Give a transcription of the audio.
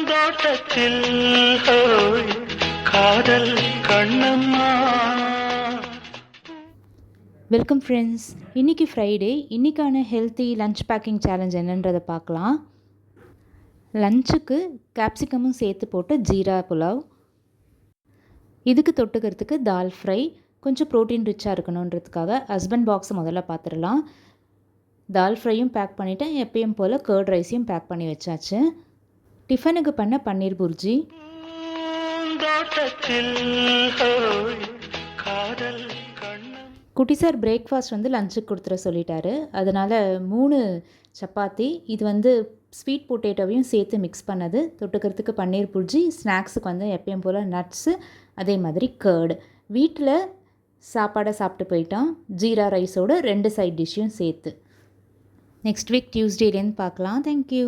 பூந்தோட்டத்தில் ஹோய் காதல் கண்ணம்மா. Welcome friends. இன்றைக்கி ஃப்ரைடே. இன்றைக்கான ஹெல்த்தி லன்ச் பேக்கிங் சேலஞ்ச் என்னன்றதை பார்க்கலாம். லஞ்சுக்கு கேப்சிகமும் சேர்த்து போட்டு ஜீரா புலாவ். இதுக்கு தொட்டுக்கிறதுக்கு தால் ஃப்ரை. கொஞ்சம் ப்ரோட்டீன் ரிச்சாக இருக்கணுன்றதுக்காக ஹஸ்பண்ட் பாக்ஸை முதல்ல பார்த்துடலாம். தால் ஃப்ரையும் பேக் பண்ணிவிட்டேன். எப்பயும் போல் கர்ட் ரைஸையும் பேக் பண்ணி வச்சாச்சு. டிஃபனுக்கு பண்ண பன்னீர் புர்ஜி. குட்டி சார் பிரேக்ஃபாஸ்ட் லஞ்சுக்கு கொடுத்துட சொல்லிட்டாரு. அதனால் 3 சப்பாத்தி. இது ஸ்வீட் பொட்டேட்டோவையும் சேர்த்து மிக்ஸ் பண்ணது. தொட்டுக்கிறதுக்கு பன்னீர் புர்ஜி. ஸ்நாக்ஸுக்கு எப்பயும் போல் நட்ஸு, அதே மாதிரி கர்டு. வீட்டில் சாப்பாடை சாப்பிட்டு போயிட்டான். ஜீரா ரைஸோடு 2 சைட் டிஷ்ஷையும் சேர்த்து. நெக்ஸ்ட் வீக் டியூஸ்டேலேருந்து பார்க்கலாம். தேங்க்யூ.